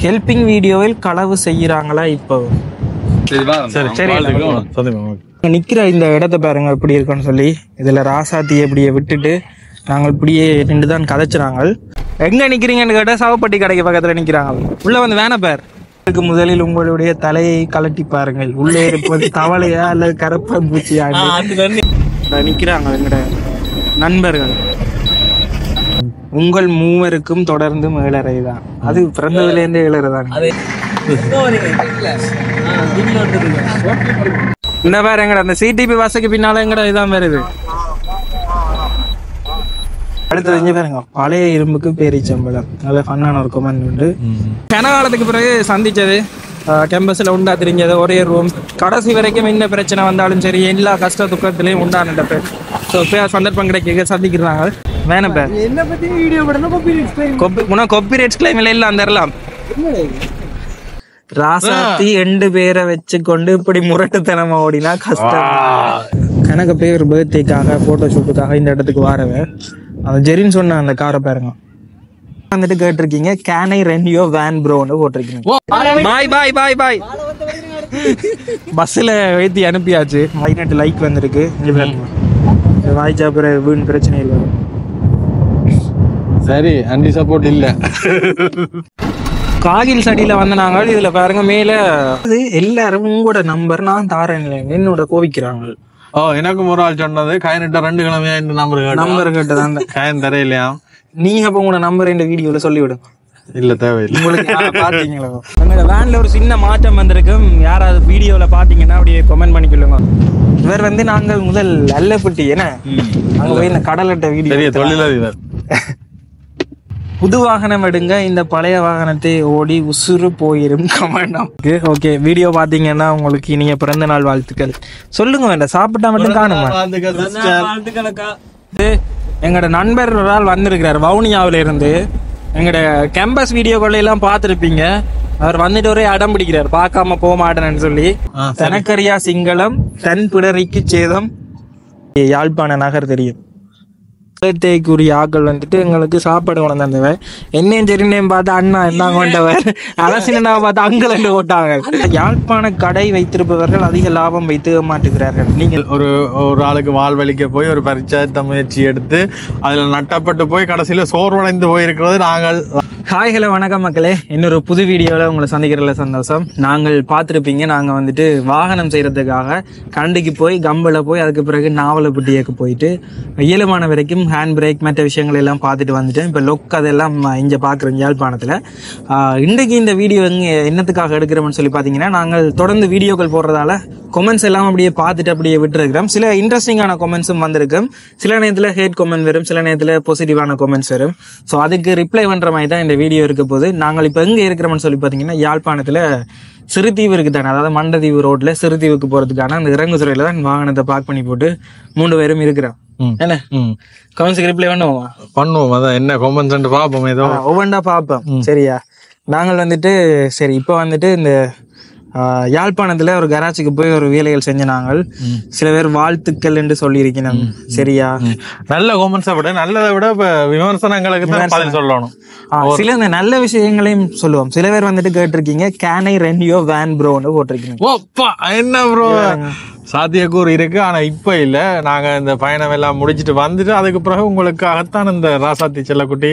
Helping வீடியோவில் களவு செய்யறாங்களா இப்போ? நிக்கிற இந்த இடத்த பாருங்க எப்படி இருக்குன்னு சொல்லி. இதுல ராசாத்தி எப்படியே விட்டுட்டு நாங்கள் இப்படியே நின்று தான் கதைச்சுறாங்க. எங்க நிக்கிறீங்கன்னு கேட்டா சவப்பட்டி கடைக்கு பக்கத்துல நிக்கிறாங்க. உள்ள வந்து வேண பேர் இதுக்கு முதலில் உங்களுடைய தலையை கலட்டி பாருங்கள். உள்ளே இருப்பது தவளையா அல்லது கரப்பான் பூச்சியா நிக்கிறாங்க எங்கட நண்பர்கள். உங்கள் மூவருக்கும் தொடர்ந்து மேலறை தான். அது பிறந்ததுல இருந்தே ஏழரைதான். இந்த பேர் எங்கட அந்த சிடிபி வாசக்கு பின்னால எங்கட இதான் வருது. அடுத்தது இங்க பாருங்க, பழைய இரும்புக்கு பேரிச்சம்பளம். நல்ல ஃபன்னான ஒரு கமெண்ட் உண்டு. கனகாலத்துக்கு பிறகு சந்திச்சது கேம்பஸ்ல உண்டா தெரிஞ்சது. ஒரே ரூம். கடைசி வரைக்கும் என்ன பிரச்சனை வந்தாலும் சரி, எல்லா கஷ்ட துக்கத்திலையும் உண்டான பேர். ஸோ சந்தர்ப்பம் கிடைக்க சந்திக்கிறாங்க. வேணாம் பேர் என்ன பத்தி வீடியோ பண்ணணும். காப்பிரைட்ஸ் கிளைம் இல்ல அந்த ராசாத்தி 2 பேரை வச்சுக்கொண்டு இப்படி முரட்டுத்தனமா ஓடினா கஷ்டம். கணக்கு பேர் பர்த்டேக்காக போட்டோ ஷூட்டுக்காக இந்த இடத்துக்கு வரவன் அந்த ஜெரின் சொன்ன அந்த காரை பாருங்க வந்துட்டு கேட்டிருக்கீங்க. Can I rent your van ப்ரோன்னு போட்டிருக்கீங்க. பாய் பாய் பாய் பாய். பஸ்ல ஏத்தி அனுப்பியாச்சு. 18 லைக் வந்திருக்கு. வாய்ச்சா பிற வீண் பிரச்சனை இல்லை. சரி, அண்டி சப்போர்ட் இல்ல. காகில் சடியில வந்து நாங்கள் இதுல பாருங்க மேல எல்லாரும் உங்களோட நம்பர் நான் தாரேன் என்னோட கோவிக்கிறாங்க. எனக்கும் ஒரு ஆள் சொன்னது கயனிட்ட 2 கிழமையா இந்த நம்பர் கேட்டதான் கயன் தர இல்லையா. நீங்க அப்ப உங்களோட நம்பர் இந்த வீடியோல சொல்லிவிடும். இல்ல தேவையில்லை. உங்களுக்கு பாத்தீங்களா எங்களோட வேன்ல ஒரு சின்ன மாற்றம் வந்திருக்கும். யாராவது வீடியோல பாத்தீங்கன்னா அப்படியே கமெண்ட் பண்ணிக்கொள்ளுங்க. இவர் வந்து நாங்கள் முதல் அல்லப்பட்டி என்ன அங்க போய் இந்த கடலட்ட வீடியோ தொழிலதிபர். புது வாகனம் எடுங்க, இந்த பழைய வாகனத்தை ஓடி உசுறு போயிரும் கமெண்ட். ஓகே, வீடியோ பாத்தீங்கன்னா உங்களுக்கு இனிய பிறந்த நாள் வாழ்த்துக்கள் சொல்லுங்க. வேண்டாம் சாப்பிட்டா மட்டும் காணுமா. எங்களோட நண்பர் ஒரு ஆள் வந்திருக்கிறார் வவுனியாவில இருந்து. எங்களோட கேம்பஸ் வீடியோக்கள் எல்லாம் பார்த்துருப்பீங்க. அவர் வந்துட்டு ஒரே அடம் பிடிக்கிறார், பார்க்காம போக மாட்டேன்னு சொல்லி. தனக்கரியா சிங்களம் தன் பிடரிக்கு சேதம் யாழ்ப்பாண நகர் தெரியும். பர்த்டேக்குரிய ஆக்கள் வந்துட்டு எங்களுக்கு சாப்பாடு கொண்டு வந்தவன். என்னையும் சரினையும் பார்த்து அண்ணா என்ன கொண்டவர், அலசினா பார்த்து அங்கிலண்டு ஓட்டாங்க. யாழ்ப்பாண கடை வைத்திருப்பவர்கள் அதிக லாபம் வைத்து மாட்டுகிறார்கள். நீங்கள் ஒரு ஆளுக்கு வாழ்வழிக்க போய் ஒரு பரிச்சாத்த முயற்சி எடுத்து அதுல நட்டப்பட்டு போய் கடைசியில சோர்வடைந்து போயிருக்கிறது நாங்கள். ஹாய் ஹலோ வணக்கம் மக்களே, இன்னொரு புது வீடியோவில் உங்களை சந்திக்கிறதுல சந்தோஷம். நாங்கள் பார்த்துருப்பீங்க, நாங்கள் வந்துட்டு வாகனம் செய்கிறதுக்காக கண்டிக்கு போய் கம்பில் போய் அதுக்கு பிறகு நாவலப்பட்டியக்கு போயிட்டு இயலுமான வரைக்கும் ஹேண்ட் பிரேக் மற்ற விஷயங்கள் எல்லாம் பார்த்துட்டு வந்துட்டேன். இப்போ லொக் அதெல்லாம் இங்கே பார்க்குறோம் யாழ்ப்பாணத்தில். இன்றைக்கு இந்த வீடியோ என்னத்துக்காக எடுக்கிறோம்னு சொல்லி பார்த்தீங்கன்னா, நாங்கள் தொடர்ந்து வீடியோக்கள் போடுறதால கொமெண்ட்ஸ் எல்லாம் அப்படியே பார்த்துட்டு அப்படியே விட்டுருக்கிறோம். சில இன்ட்ரெஸ்டிங்கான கொமெண்ட்ஸும் வந்திருக்கும். சில நேரத்தில் ஹேட் கொமெண்ட் வரும், சில நேரத்தில் பாசிட்டிவான கொமெண்ட்ஸ் வரும். ஸோ அதுக்கு ரிப்ளை பண்ணுற மாதிரி தான் இந்த வீடியோ இருக்க போது. நாங்கள் இப்போ எங்கே இருக்கிறோம்னு சொல்லி பார்த்தீங்கன்னா, யாழ்ப்பாணத்தில் சிறுதீவு இருக்கு தானே, அதாவது மண்டதீவு ரோட்ல சிறுதீவுக்கு போகிறதுக்கான அந்த இறங்கு துறையில தான் வாகனத்தை பார்க் பண்ணி போட்டு 3 பேரும் இருக்கிறோம். என்ன கமெண்ட்ஸுக்கு ரிப்ளை பண்ணுவோம். அதான் என்ன கொமெண்ட்ஸ் பார்ப்போம், ஏதோ ஒவ்வொன்றா பார்ப்போம். சரியா, நாங்கள் வந்துட்டு சரி இப்போ வந்துட்டு இந்த யாழ்ப்பாணத்துல ஒரு கராச்சிக்கு போய் ஒரு வேலைகள் செஞ்ச நாங்கள் சில பேர் வாழ்த்துக்கள் என்று சொல்லி இருக்கணும். சரியா, நல்ல கொமெண்ட்ஸை விட நல்லதை விட விமர்சனங்களுக்கு தான் சொல்லணும். சில இந்த நல்ல விஷயங்களையும் சொல்லுவோம். சில பேர் வந்துட்டு கேட்டிருக்கீங்க, can I rent your van ப்ரோன்னு போட்டிருக்கீங்க. என்ன ப்ரோ சாத்தியக்கூறு இருக்கு, ஆனா இப்ப இல்ல. நாங்க இந்த பயணம் எல்லாம் முடிச்சுட்டு வந்துட்டு அதுக்கு பிறகு உங்களுக்காகத்தான் இந்த ராசாத்தி செல்லக்குட்டி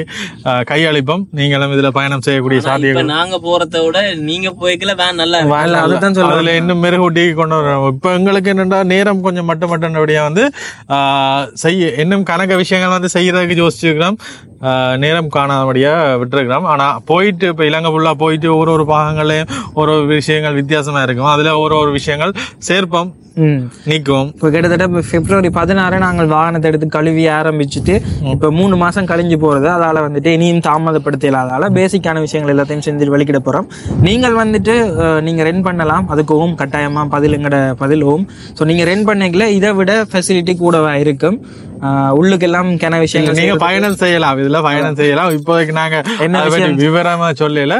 கையளிப்போம். நீங்களும் இதுல பயணம் செய்யக்கூடிய சாத்தியம். நாங்க போறதை விட நீங்க போய்க்கல வேன் நல்லா அதுதான் சொல்ல. அதுல இன்னும் மெருகூட்டி கொண்டு வரோம். இப்ப எங்களுக்கு என்னன்னா நேரம் கொஞ்சம் மட்டும்படியா வந்து இன்னும் கணக்க விஷயங்கள் வந்து செய்யறதுக்கு யோசிச்சுக்கிறோம். நேரம் காணாதபடியா விட்டுருக்கிறோம். ஆனா போயிட்டு இப்ப இலங்கை ஃபுல்லா போயிட்டு ஒரு பாகங்களையும் ஒரு விஷயங்கள் வித்தியாசமா இருக்கும். அதுல ஒரு விஷயங்கள் சேர்ப்போம் நீக்கும். இப்போ கிட்டத்தட்ட பிப்ரவரி 16 நாங்கள் வாகனத்தை எடுத்து கழுவி ஆரம்பிச்சுட்டு இப்போ 3 மாசம் கழிஞ்சு போறது. அதால வந்துட்டு இனியும் தாமதப்படுத்தலாதால பேசிக்கான விஷயங்கள் எல்லாத்தையும் செஞ்சு வெளிக்கிட போறோம். நீங்கள் வந்துட்டு நீங்க ரெண்ட் பண்ணலாம், அதுக்கும் கட்டாயமா பதிலும். ஸோ நீங்க ரெண்ட் பண்ணிக்கல, இதை விட ஃபெசிலிட்டி கூடவா இருக்கும். உள்ளுக்கெல்லாம் கென விஷயங்கள் நீங்க பயணம் செய்யலாம், இதுல பயணம் செய்யலாம். இப்போதைக்கு நாங்க என்ன விவரமா சொல்லல,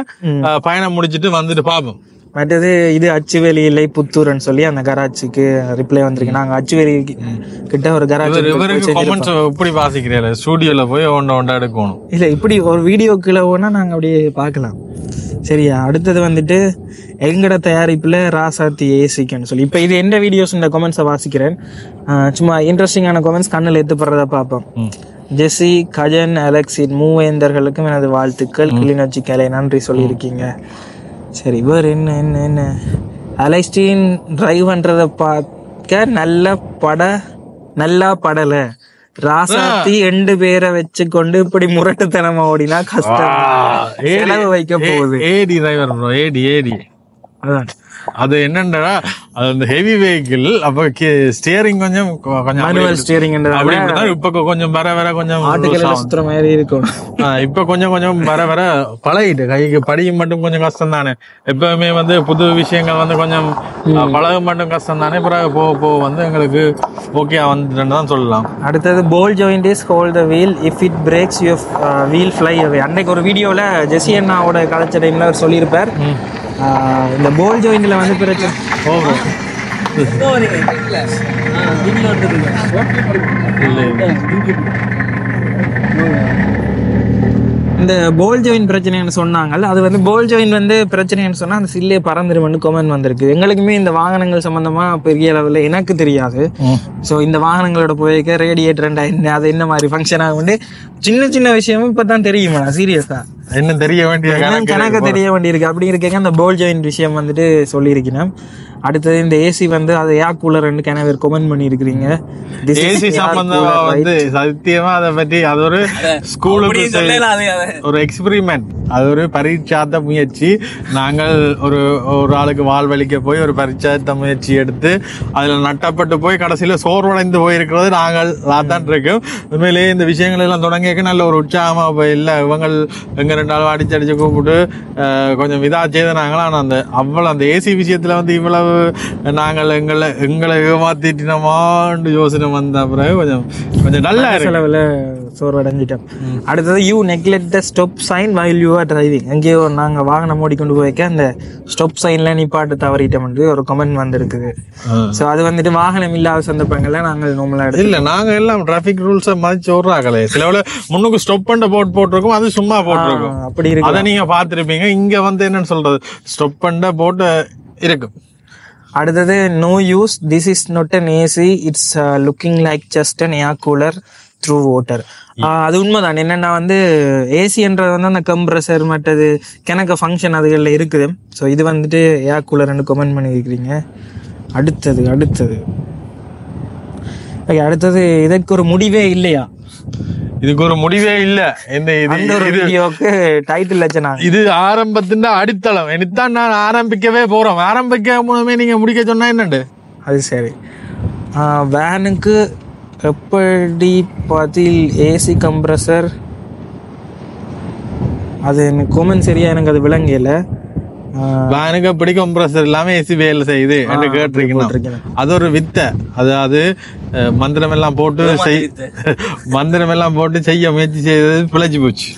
பயணம் முடிச்சுட்டு வந்துட்டு பார்ப்போம். மற்றது இது அச்சுவேலி இல்லை புத்தூர்ன்னு சொல்லி அந்த கராச்சிக்கு ரிப்ளை வந்திருக்கு. நாங்க அச்சுவேலி கிட்ட ஒரு கராச்சி இப்படி வாசிக்கிறீங்க, ஸ்டூடியோல போய் ஒண்டா எடுக்கணும். இல்ல இப்படி ஒரு வீடியோக்குள்ள போனா நாங்க அப்படியே பாக்கலாம். சரியா, அடுத்தது வந்துட்டு எங்கட தயாரிப்புல ராசாத்தி ஏசிக்குன்னு சொல்லி. இப்போ இது எந்த வீடியோஸ் இந்த கமெண்ட்ஸை வாசிக்கிறேன். சும்மா இன்ட்ரெஸ்டிங்கான கமெண்ட்ஸ் கண்ணில் ஏற்றுப்படுறத பார்ப்போம். ஜெஸி, கஜன், அலெக்சின் மூவேந்தர்களுக்கும் எனது வாழ்த்துக்கள். கிளிநொச்சி கலை நன்றி சொல்லியிருக்கீங்க. சரி, இவர் என்ன அலெக்ஸ்டீன் டிரைவ் பண்றத பார்க்க நல்லா படலை. ராசாத்தி 2 பேரை வச்சு கொண்டு இப்படி முரட்டுத்தனமா ஓடினா கஷ்டம், செலவு வைக்க போகுது. ஏடி டிரைவர் ப்ரோ, ஏடி அதான் அது என்னன்னா அது அந்த ஹெவி வெஹிக்கிள். அப்ப ஸ்டியரிங் கொஞ்சம் மேனுவல் ஸ்டியரிங் இப்ப கொஞ்சம் வர கொஞ்சம் ஆட்டுக்கல்ல சுத்துற மாதிரி இருக்கும். இப்ப கொஞ்சம் வர பழகிட்டு கைக்கு படியும் மட்டும் கொஞ்சம் கஷ்டம் தானே. எப்பவுமே வந்து புது விஷயங்கள் வந்து கொஞ்சம் பழக மட்டும் கஷ்டம் தானே. பிறகு போக வந்து எங்களுக்கு ஓகே வந்துட்டுன்னு தான் சொல்லலாம். அடுத்தது ball joint is hold the wheel, if it breaks your wheel fly away. அன்னைக்கு ஒரு வீடியோல ஜெஸி அண்ணாவோட கலைச்ச டைம்ல அவர் சொல்லியிருப்பார், இந்த போல் ஜாயிண்ட்ல வந்து பிரச்சனை. இந்த போல் ஜாயின் பிரச்சனைன்னு சொன்னாங்க. அது வந்து போல் ஜாயின் வந்து பிரச்சனைன்னு சொன்னா அந்த சில்லே பறந்துருமென்னு கமெண்ட் வந்திருக்கு. எங்களுக்குமே இந்த வாகனங்கள் சம்பந்தமா பெரிய அளவில் எனக்கு தெரியாது. ஸோ இந்த வாகனங்களோட போய்க்க ரேடியேட்டர் அது என்ன மாதிரி ஃபங்க்ஷன் ஆகும் சின்ன விஷயமும் இப்பதான் தெரியுமா? சீரியஸா என்ன தெரிய வேண்டிய கணக்கு தெரிய வேண்டியிருக்கு. அப்படி இருக்கேங்க அந்த போல் ஜாயின் விஷயம் வந்துட்டு சொல்லியிருக்கேன். அடுத்தது இந்த ஏசி வந்து அது ஏர் கூலர் கிணவர் கமெண்ட் பண்ணியிருக்கிறீங்க. ஏசி சம்பந்தமா வந்து சத்தியமா அதை பற்றி அது ஒரு ஸ்கூலுக்கு ஒரு எக்ஸ்பெரிமெண்ட், அது ஒரு பரீட்சார்த்த முயற்சி. நாங்கள் ஒரு ஆளுக்கு வாழ்வழிக்க போய் ஒரு பரீட்சார்த்த முயற்சி எடுத்து அதில் நட்டப்பட்டு போய் கடைசியில் சோர்வடைந்து போயிருக்கிறது நாங்கள் தான் இருக்கோம். உண்மையிலேயே இந்த விஷயங்கள் எல்லாம் தொடங்கிக்க நல்ல ஒரு உற்சாகமா போய் இல்லை இவங்க எங்க 2 நாள் அடிச்சு கூப்பிட்டு கொஞ்சம் இதா செய்தாங்களா. ஆனால் அந்த ஏசி விஷயத்துல வந்து இவ்வளவு நாங்கள் எங்களை ஏமாத்திட்டோமான்னு யோசனை வந்த பிறகு கொஞ்சம் நல்ல செலவில் சோர்வடைஞ்சிட்டோம். அடுத்தது you neglect the stop sign while you are driving. எங்கேயோ நாங்கள் வாகனம் ஓடிக்கொண்டு போய்க்க அந்த ஸ்டாப் சைன்ல நிப்பாட்டு தவறிட்டோம் ஒரு கமெண்ட் வந்திருக்குது. ஸோ அது வந்துட்டு வாகனம் இல்லாத சந்தர்ப்பங்கள்ல நாங்கள் நார்மலா இல்ல நாங்க எல்லாம் டிராபிக் ரூல்ஸை மதிச்சு ஓடுறாங்களே. சில முன்னுக்கு ஸ்டாப் பண்ண போட்டிருக்கோம், அது சும்மா போட்டிருக்கோம். அப்படி இருக்கு, அதை நீங்க பார்த்திருப்பீங்க. இங்க வந்து என்னன்னு சொல்றது, ஸ்டாப் பண்ண போட்டு இருக்கும். அடுத்தது no use, this is not an AC, it's looking like just an air cooler through water. அது உண்மைதான். என்னன்னா வந்து ஏசின்றது வந்து அந்த கம்ப்ரஸர் மற்றது கிணக்க ஃபங்க்ஷன் அதுகளில் இருக்குது. ஸோ இது வந்துட்டு ஏர் கூலர்னு கமெண்ட் பண்ணியிருக்கிறீங்க. அடுத்தது இதற்கு ஒரு முடிவே இல்லையா? இதுக்கு ஒரு முடிவே இல்ல. இது ஆரம்பத்தின் அடித்தளம். எனத்தான் நான் ஆரம்பிக்கவே போறோம். ஆரம்பிக்க மூலமே நீங்க முடிக்க சொன்னா என்னண்டு அது சரி. வேனுக்கு எப்படி பதில் ஏசி கம்ப்ரஸர், அது எனக்கு கொமெண்ட் சரியா எனக்கு அது விளங்கல. வேனுக்கு எப்படி கம்ப்ரஸர் இல்லாம ஏசி வேலை செய்யுது என்று கேட்டிருக்கீங்க. அது ஒரு வித்தை. அதாவது மந்திரம் எல்லாம் போட்டு செய்ய முயற்சி செய்தது பிழைச்சு போச்சு.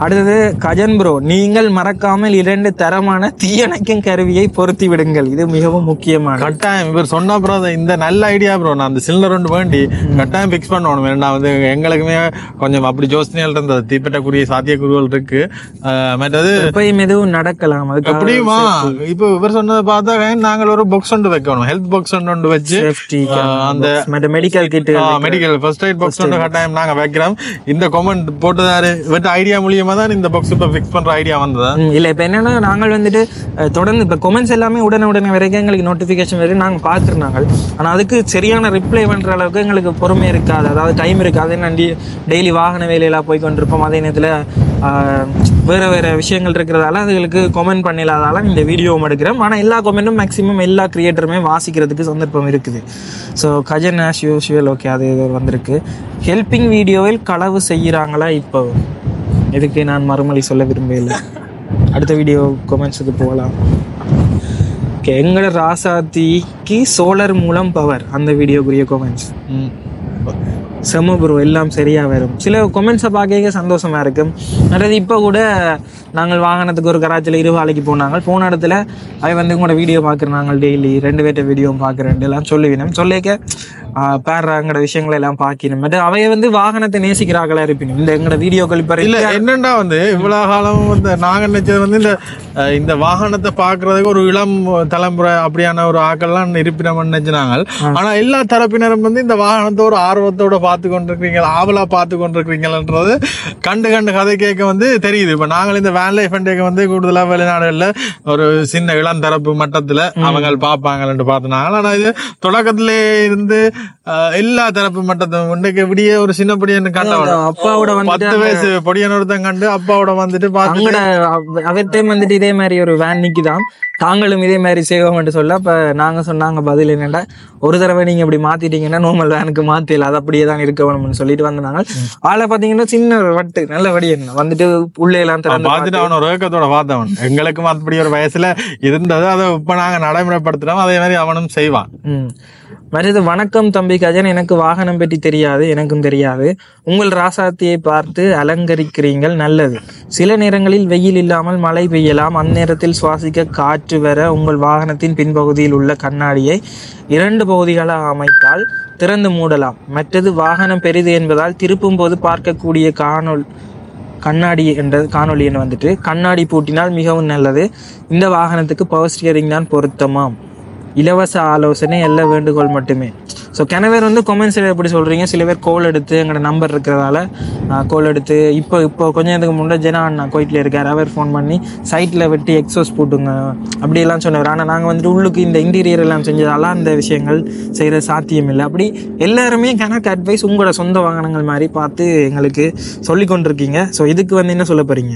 அடுத்தது கஜன் ப்ரோ, நீங்கள் மறக்காமல் 2 தரமான தீயணைக்கும் கருவியை பொருத்தி விடுங்கள், இது மிகவும் முக்கியமான. கட்டாயம் இவர் சொன்ன ப்ரோ, இந்த நல்ல ஐடியா ப்ரோ. நான் அந்த சிலிண்டர் ஒன்று வேண்டி கட்டாயம் பிக்ஸ் பண்ணணும். நான் வந்து எங்களுக்குமே கொஞ்சம் அப்படி யோசனைகள் இருந்தது, தீப்பற்றக்கூடிய சாத்தியக்கூறுகள் இருக்கு. மற்றது எப்பயும் எதுவும் நடக்கலாம். எப்படியுமா இப்போ இவர் சொன்னதை பார்த்தா நாங்கள் ஒரு பாக்ஸ் ஒன்று வைக்கணும், ஹெல்த் பாக்ஸ் ஒன்று வச்சு அந்த medical kit, medical first aid box ஒன்று கட்டாயம் நாங்கள் வைக்கிறோம். இந்த கமெண்ட் போட்டதாரு இவற்ற ஐடியா மூலியமா தான் இந்த பாக்ஸ் இப்ப ஃபிக்ஸ் பண்ற ஐடியா வந்ததா இல்ல. இப்ப என்னன்னா நாங்கள் வந்துட்டு தொடர்ந்து இப்ப கமெண்ட்ஸ் எல்லாமே உடனே வரைக்கும் எங்களுக்கு நோட்டிபிகேஷன் வரைக்கும் நாங்க பாத்துருந்தாங்க. ஆனா அதுக்கு சரியான ரிப்ளை பண்ற அளவுக்கு எங்களுக்கு பொறுமை இருக்காது, அதாவது டைம் இருக்காது. நான் டெய்லி வாகன வேலையெல்லாம் போய் கொண்டிருப்போம். அதே நேரத்துல வேற விஷயங்கள் இருக்கிறதால அதுகளுக்கு கமெண்ட் பண்ணிடாதால இந்த வீடியோவும் எடுக்கிறோம். ஆனா எல்லா கமெண்ட்டும் மேக்ஸிமம் எல்லா கிரியேட்டருமே வாசிக்கிறதுக்கு சந்தர்ப்பம் இருக்குது. So Gajan as usual okay அது வந்திருக்கு. ஹெல்பிங் வீடியோவில் களவு செய்யறாங்களா? இப்போ இதுக்கு நான் மறுமொழி சொல்ல விரும்பல. அடுத்த வீடியோ கமெண்ட்ஸுக்கு போகலாம். ஓகே, எங்களோட ராசாத்திக்கு சோலார் மூலம் பவர், அந்த வீடியோக்குரிய கமெண்ட்ஸ். செம ப்ரோ, எல்லாம் சரியாக வரும். சில கொமெண்ட்ஸை பார்க்க சந்தோஷமாக இருக்கும். அதாவது இப்போ கூட நாங்கள் வாகனத்துக்கு ஒரு கராச்சியில் இருவாளைக்கு போனாங்க. போன இடத்துல அவை வந்து உங்களோட வீடியோ பார்க்குறாங்க, டெய்லி 2 பேர்ட்ட வீடியோவும் பார்க்குறேன் எல்லாம் சொல்லுவினோம். சொல்லிக்க பேர்றாங்கிற விஷயங்களை எல்லாம் பார்க்கணும். பட் அவைய வந்து வாகனத்தை நேசிக்கிறாங்களா இருப்பினும் இந்த எங்களோட வீடியோக்கள் இப்போ இல்ல என்னண்டா வந்து இவ்வளவு காலம் வந்து நாங்க நினைச்சது வந்து இந்த வாகனத்தை பாக்குறதுக்கு ஒரு இளம் தலைமுறை அப்படியான ஒரு ஆக்கள்லாம் இருப்பினம் நினைச்சினாங்க. ஆனா எல்லா தரப்பினரும் வந்து இந்த வாகனத்தை ஒரு ஆர்வத்தோட பார்த்து கொண்டிருக்கீங்க, ஆவலா பார்த்து கொண்டிருக்கிறீங்கன்றது கண்டு கதை கேட்க வந்து தெரியுது. இப்ப நாங்கள் இந்த வேன் லைஃப் வந்து கூடுதலா வெளிநாடுகள்ல ஒரு சின்ன இளம் தரப்பு மட்டத்துல அவங்க பார்ப்பாங்கன்னு பார்த்துனாங்க. ஆனா இது தொடக்கத்திலே இருந்து எல்லா தரப்பு மட்டத்தும் இன்றைக்கு விடிய ஒரு சின்ன பொடியன்னு கண்டவன் அப்பாவோட 10 வயசு பொடியன் ஒருத்தன் கண்டு அப்பாவோட வந்துட்டு அவங்களோட அவர்கிட்ட வந்துட்டு இதே மாதிரி ஒரு வேன் நிக்குதான், தாங்களும் இதே மாதிரி செய்வோம்னு சொல்ல. அப்ப நாங்க சொன்னாங்க பதில் என்னடா, ஒரு தடவை நீங்க இப்படி மாத்திட்டீங்கன்னா நார்மல் வேனுக்கு மாத்தில, அது அப்படியே தான் இருக்க வேணும்னு சொல்லிட்டு வந்தாங்க. ஆளை பாத்தீங்கன்னா சின்ன வட்டு நல்ல வடி என்ன வந்துட்டு உள்ளே எல்லாம் பார்த்துட்டு அவன் ஒரு ஏக்கத்தோட பார்த்தவன். எங்களுக்கும் அப்படி ஒரு வயசுல இருந்தது, அதை இப்ப நாங்க நடைமுறைப்படுத்துறோம், அதே மாதிரி அவனும் செய்வான். வருது. வணக்கம் தம்பி கஜன், எனக்கு வாகனம் பற்றி தெரியாது, எனக்கும் தெரியாது. உங்கள் ராசாத்தியை பார்த்து அலங்கரிக்கிறீங்கள், நல்லது. சில நேரங்களில் வெயில் இல்லாமல் மழை பெய்யலாம், அந்நேரத்தில் சுவாசிக்க காற்று வர உங்கள் வாகனத்தின் பின்பகுதியில் உள்ள கண்ணாடியை 2 பகுதிகளாக அமைத்தால் திறந்து மூடலாம். மற்றது வாகனம் பெரிது என்பதால் திருப்பும் போது பார்க்கக்கூடிய கண்ணாடி என்ற காணொலி என்று வந்துட்டு கண்ணாடி பூட்டினால் மிகவும் நல்லது. இந்த வாகனத்துக்கு பவர் ஸ்டியரிங் தான் பொருத்தமாம். இலவச ஆலோசனை, எல்லா வேண்டுகோள் மட்டுமே. ஸோ கிணவர் வந்து கொமெண்ட்ஸில் எப்படி சொல்கிறீங்க, சில பேர் கோல் எடுத்து எங்களோட நம்பர் இருக்கிறதால கோல் எடுத்து இப்போ கொஞ்சம் நேரத்துக்கு முன்னாடி ஜெனா அண்ணா கோயிட்டில் இருக்கார், அவர் ஃபோன் பண்ணி சைட்டில் வெட்டி எக்ஸோஸ் போட்டுங்க அப்படியெல்லாம் சொன்னவர். ஆனால் நாங்கள் வந்துட்டு உள்ளுக்கு இந்த இன்டீரியர் எல்லாம் செஞ்சதால அந்த விஷயங்கள் செய்கிற சாத்தியம் இல்லை. அப்படி எல்லாருமே கணக்கு அட்வைஸ் உங்களோட சொந்த வாகனங்கள் மாதிரி பார்த்து எங்களுக்கு சொல்லி கொண்டிருக்கீங்க. ஸோ இதுக்கு வந்து என்ன சொல்ல போகிறீங்க?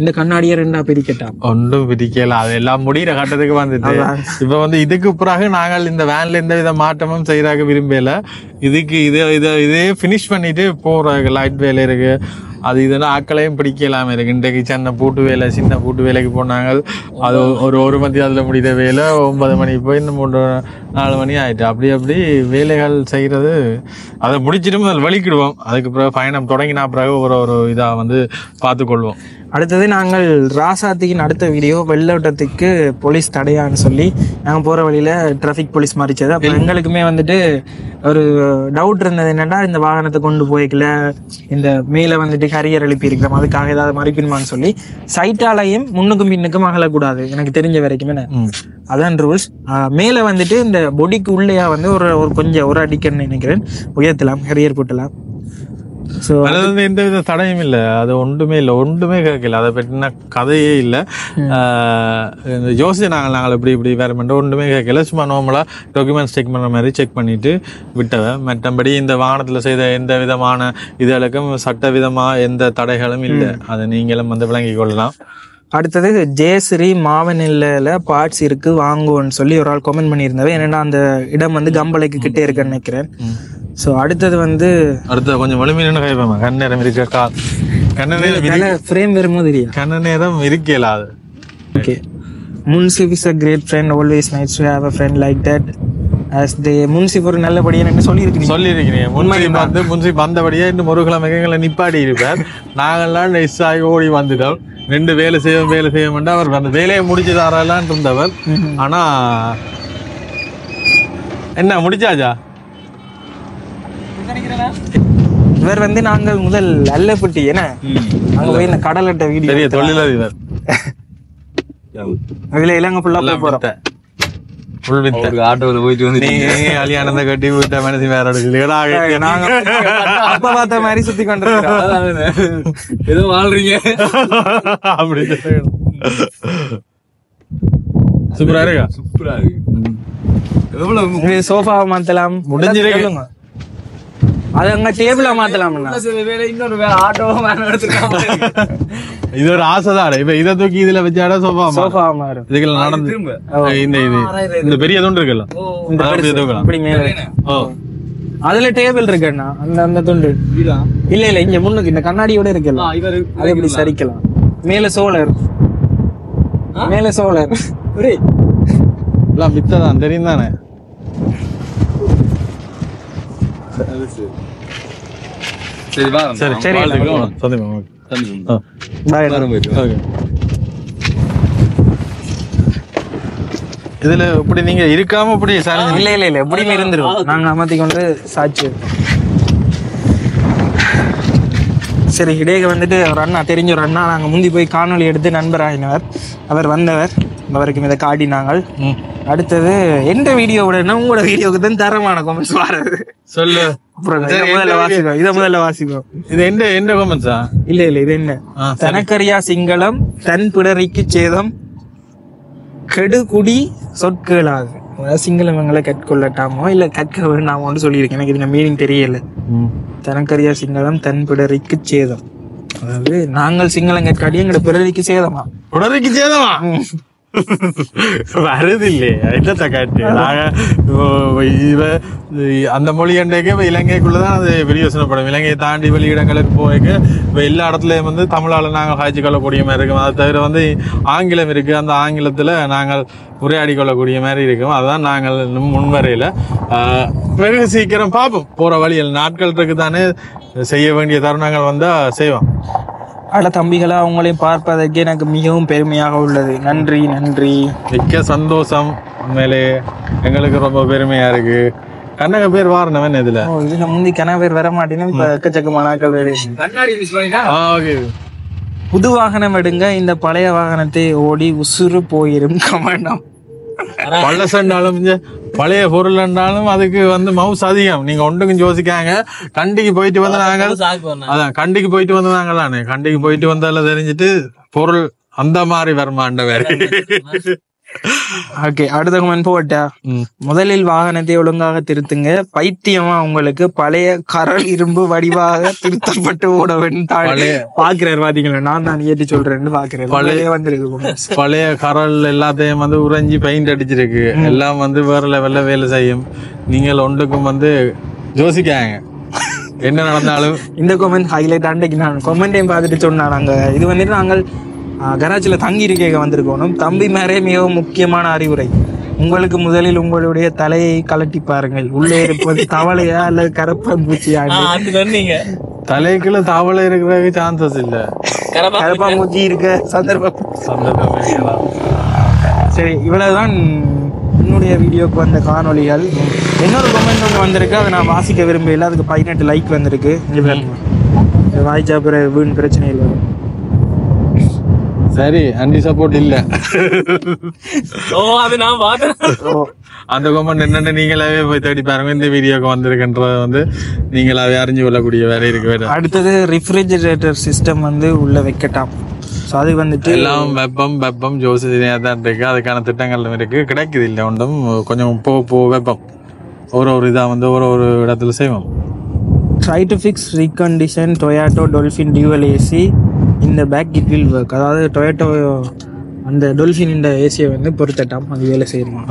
இந்த கண்ணாடியை 2ஆ பிரிக்கட்டா? ஒன்றும் பிரிக்கல, அது எல்லாம் முடிகிற கட்டத்துக்கு வந்துட்டு இப்ப வந்து இதுக்கு பிறகு நாங்கள் இந்த வேன்ல எந்த வித மாற்றமும் செய்யறாங்க விரும்பல. இதுக்கு இதே பினிஷ் பண்ணிட்டு போற லைட் வேலை இருக்கு, அது இதெல்லாம் ஆக்களையும் பிடிக்கலாம இருக்கு. இன்றைக்கு சின்ன பூட்டு வேலைக்கு போனாங்க, அது ஒரு மணி அதுல முடிந்த வேலை 9 மணிக்கு போய் இன்னும் 3-4 மணி ஆயிட்டு. அப்படி வேலைகள் செய்யறது அதை முடிச்சிட்டு அதில் வலிக்கிடுவோம். அதுக்கு பிறகு பயணம் தொடங்கினா பிறகு ஒரு இதா வந்து பார்த்துக்கொள்வோம். அடுத்தது நாங்கள் ராசாத்தியின் அடுத்த வீடியோ வெள்ளோட்டத்துக்கு போலீஸ் தடையான்னு சொல்லி நாங்கள் போகிற வழியில் டிராஃபிக் போலீஸ் மறிச்சது. அப்போ எங்களுக்குமே வந்துட்டு ஒரு டவுட் இருந்தது, என்னென்னா இந்த வாகனத்தை கொண்டு போய்க்கல, இந்த மேலே வந்துட்டு கரியர் எழுப்பி இருக்கிறோம், அதுக்காக ஏதாவது மறிப்பின்மான்னு சொல்லி சைட்டாலையும் முன்னுக்கும் பின்னுக்கும் அகலக்கூடாது எனக்கு தெரிஞ்ச வரைக்குமே. அதான் ரூல்ஸ். மேலே வந்துட்டு இந்த பொடிக்கு உள்ளேயா வந்து ஒரு அடிக்கன்னு நினைக்கிறேன் உயர்த்தலாம், கரியர் போட்டலாம். ஸோ அது வந்து எந்த வித தடையும் இல்லை, அது ஒன்றுமே கேட்கல, அதை பற்றின கதையே இல்லை. யோசிச்சு நாங்கள் இப்படி வேற மட்டும் ஒன்றுமே கேட்கல. சும்மா நார்மலாக டாக்குமெண்ட்ஸ் செக் பண்ணுற மாதிரி செக் பண்ணிட்டு விட்டவன். மற்றபடி இந்த வாகனத்தில் செய்த எந்த விதமான இதுகளுக்கும் சட்ட விதமாக எந்த தடைகளும் இல்லை, அதை நீங்களும் வந்து விளங்கிக் கொள்ளலாம். அடுத்தது ஜெயஸ்ரீ மாவனில்ல பார்ட்ஸ் இருக்கு வாங்குவோன்னு சொல்லி ஒரு ஆள் கமெண்ட் பண்ணியிருந்தவன். என்னன்னா அந்த இடம் வந்து கம்பளைக்கு கிட்டே இருக்குன்னு நினைக்கிறேன். ஸோ அடுத்தது கொஞ்சம் வலிமையான கைப்பா கண்ணேரம் இருக்கா, ஃப்ரேம் வரும்போது தெரியும், கண்ண நேரம் இருக்கல. அது ஓகே. முன்சிப் is a great friend, always nice to have a friend like that. முன்சிப் ஒரு நல்லபடியா சொல்லியிருக்கீங்க. முன்சிப் வந்தபடியா இன்னும் ஒரு கிழமைகளை நிப்பாடி இருப்பார். நாங்கள்லாம் நெஸ் ஆகி ஓடி வந்துட்டோம். 2 வேலை செய்ய அவர் அந்த வேலையை முடிச்சு தரலான் இருந்தவர். ஆனா என்ன முடிச்சாச்சா? இவர் வந்து நாங்கள் முதல் அல்லப்பட்டி என்ன அங்க போய் இந்த கடலட்ட வீடியோ பெரிய தொழிலதிபர், அதுல இலங்கை ஃபுல்லா போறோம். ஆட்டோல போயிட்டு வந்து கல்யாணத்தை கட்டி விட்ட மனசு வேற அப்ப பார்த்த மாதிரி சுத்தி கொண்டிருக்கோம். ஏதோ வாழ்றீங்க அப்படி சூப்பரா இருக்கா? சூப்பரா இருக்கு. சோஃபாவை மாத்தலாம், முடிஞ்சிருங்க. அது அங்க டேபிள மாத்தலாம். இன்னொரு ஆட்டோவா இது ஒரு ஆசைதான். இப்ப இதை தூக்கி இதுல வச்சாடா சோஃபா மாறும். இதுக்கெல்லாம் நடந்து இந்த பெரிய துண்டு இருக்குல்ல, அதுல டேபிள் இருக்குண்ணா. அந்த துண்டு இல்ல இங்க முன்னுக்கு இந்த கண்ணாடியோட இருக்குல்ல, அது எப்படி சரிக்கலாம். மேல சோலர் எல்லாம் மித்ததான் தெரியும் தானே. சரி வா சரி சரி, சந்திப்போம் ஓகே பாய். ஓகே இதுல இப்படி நீங்க இருக்காம இப்படி சார் இல்ல இல்ல இல்ல எப்படியுமே இருந்துரும். நாங்க அமர்த்தி கொண்டு சாட்சி. சரி, இடையே வந்துட்டு ஒரு அண்ணா, தெரிஞ்ச ஒரு அண்ணா, நாங்கள் முந்தி போய் காணொலி எடுத்து நண்பர் ஆகினவர், அவர் வந்தவர், அவருக்கு இதை காட்டினாங்கள். அடுத்தது எந்த வீடியோவோட உங்களோட வீடியோவுக்கு தான் தரமான கமெண்ட்ஸ் வர்றது. சொல்லு. அப்புறம் இதை முதல்ல வாசிக்கும். இது எந்த கமெண்ட்ஸா? இல்ல இல்ல, இது என்ன, தனக்கரியா சிங்களம் தன் பிடரிக்கு சேதம் கெடுகுடி சொற்களாகும். சிங்களம் எங்களை கற்கொள்ளட்டாமோ இல்ல கற்க வேண்டாமோன்னு சொல்லியிருக்கேன். எனக்கு இதுல மீனிங் தெரியல. தனக்கரியா சிங்களம் தன் பிடரிக்கு சேதம், அதாவது நாங்கள் சிங்களம் கற்காடி எங்களோட பிடரிக்கு சேதமா, பிடரிக்கு சேதமா வருது இல்லையே. இல்லத்த காட்டு அந்த மொழி அண்டைக்கு இப்போ இலங்கைக்குள்ளதான் அது பிரயோசனப்படும். இலங்கையை தாண்டி வெளியிடங்களுக்கு போய்க்கு இப்போ எல்லா இடத்துலயும் வந்து தமிழால் நாங்கள் காய்ச்சி கொள்ளக்கூடிய மாதிரி இருக்கும். அதை தவிர வந்து ஆங்கிலம் இருக்கு, அந்த ஆங்கிலத்தில் நாங்கள் உரையாடி கொள்ளக்கூடிய மாதிரி இருக்கும். அதுதான் நாங்கள் முன்வரையில் வெகு சீக்கிரம் பார்ப்போம். போகிற வழியில் நாட்கள் இருக்கு தானே, செய்ய வேண்டிய தருணங்கள் வந்தால் செய்வோம். அட தம்பிகளா, உங்களையும் பார்ப்பதற்கு எனக்கு மிகவும் பெருமையாக உள்ளது. நன்றி நன்றி, மிக்க சந்தோஷம். உண்மையிலே எங்களுக்கு ரொம்ப பெருமையா இருக்கு. கண்ணக பேர் வாரணவன் இதுல இதுல முந்தி கன பேர் வர மாட்டேன்னு இப்ப எக்கச்சக்கமான ஆட்கள் வேறு. புது வாகனம் எடுங்க, இந்த பழைய வாகனத்தை ஓடி உசுறு போயிரும். கமெண்டம் பழசண்டாலும் பழைய பொருள் என்றாலும் அதுக்கு வந்து மவுஸ் அதிகம். நீங்க ஒன்றுக்கும் யோசிக்காங்க. கண்டிக்கு போயிட்டு வந்து நாங்கள் அதான் கண்டிக்கு போயிட்டு வந்து நாங்களானே கண்டிக்கு போயிட்டு வந்தால தெரிஞ்சுட்டு பொருள் அந்த மாதிரி வருமாண்ட வேற. ஓகே, அடுத்த கமெண்ட் போட்டா, முதலில் வாகனத்தை ஒழுங்காக திருத்துங்க, பைத்தியமா உங்களுக்கு பழைய கரல் இரும்பு வடிவாக திருத்தப்பட்டு ஓட வேண்டும் பாக்குறாரு. பாத்தீங்களா, நான் தான் ஏற்றி சொல்றேன்னு பாக்குறேன். பழைய வந்துருக்கு, பழைய கரல் எல்லாத்தையும் வந்து உறைஞ்சி பெயிண்ட் அடிச்சிருக்கு. எல்லாம் வந்து வேற லெவல்ல வேலை செய்யும். நீங்கள் ஒன்றுக்கும் வந்து யோசிக்காங்க என்ன நடந்தாலும். இந்த கமெண்ட் ஹைலைட். அன்றைக்கு நான் கமெண்டையும் பார்த்துட்டு சொன்னேன், நாங்க இது வந்துட்டு நாங்கள் கராச்சியில் தங்கி இருக்க வந்திருக்கணும். தம்பி மேரே மிகவும் முக்கியமான அறிவுரை, உங்களுக்கு முதலில் உங்களுடைய தலையை கலட்டி பாருங்கள், உள்ளே இருப்பது தவளையா அல்லது கரப்பாம்பூச்சியா. தலைக்குள்ள தவளை இருக்கிறதுக்கு சான்சஸ் இல்ல, கரப்பாம்பூச்சி இருக்க சந்தர்ப்பம். சரி, இவ்வளவுதான் என்னுடைய வீடியோக்கு வந்த காணொலிகள். இன்னொரு கமெண்ட் ஒன்று வந்திருக்கு, அதை நான் வாசிக்க விரும்பல. அதுக்கு 18 லைக் வந்திருக்கு. வாய்ச்சா பிற வீண் பிரச்சனை இல்லை. சரி, அண்டி சப்போர்ட் இல்ல. அது நான் பார்த்தேன். அந்த கமெண்ட் என்னன்னு நீங்களாவே போய் தேடி பாருங்க. இந்த வீடியோக்கு வந்திருக்குன்றத வந்து நீங்களாவே அறிஞ்சு கொள்ளக்கூடிய வேலை இருக்கு. அடுத்தது ரெஃப்ரிஜரேட்டர் சிஸ்டம் வந்து உள்ள வைக்கட்டாம். ஸோ அது வந்துட்டு எல்லாம் வெப்பம் ஜோசியா தான் இருக்கு. அதுக்கான திட்டங்கள் இருக்கு, கிடைக்குது இல்லை ஒன்றும். கொஞ்சம் போ வெப்பம் ஒரு இதாக வந்து ஒரு இடத்துல செய்வோம். Try to fix recondition Toyota dolphin dual AC இந்த பேக் இட் வில் ஒர்க். அதாவது டொயாட்டோ அந்த டொல்ஃபின் இந்த ஏசியை வந்து பொறுத்தட்டாம், அது வேலை செய்யணுமா.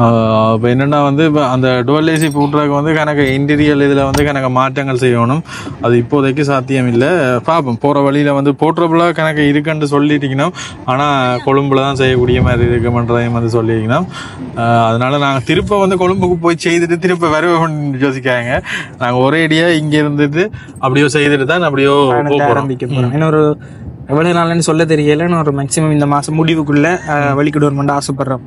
இப்போ என்னென்னா வந்து இப்போ அந்த டுவெல் ஏசி போட்டுறதுக்கு வந்து கணக்கு இன்டீரியல் இதில் வந்து கணக்கு மாற்றங்கள் செய்யணும். அது இப்போதைக்கு சாத்தியம் இல்லை. பார்ப்போம், போகிற வழியில் வந்து போட்டுறப்பல கணக்கு இருக்குன்னு சொல்லிட்டீங்கன்னா, ஆனால் கொழும்புல தான் செய்யக்கூடிய மாதிரி இருக்குமன்றதையும் வந்து சொல்லியிருக்கணும். அதனால நாங்கள் திருப்ப வந்து கொழும்புக்கு போய் செய்துட்டு திருப்ப வருவோம்னு யோசிக்காங்க. நாங்கள் ஒரே அடியாக இங்கே இருந்துட்டு அப்படியோ செய்துட்டு தான் அப்படியோ ஆரம்பிக்க போகிறோம். இன்னொரு எவ்வளவு நாள்னு சொல்ல தெரியல, நான் ஒரு மேக்சிமம் இந்த மாசம் முடிவுக்குள்ள வெளிக்கிடுவோம் ஆசைப்படுறோம்.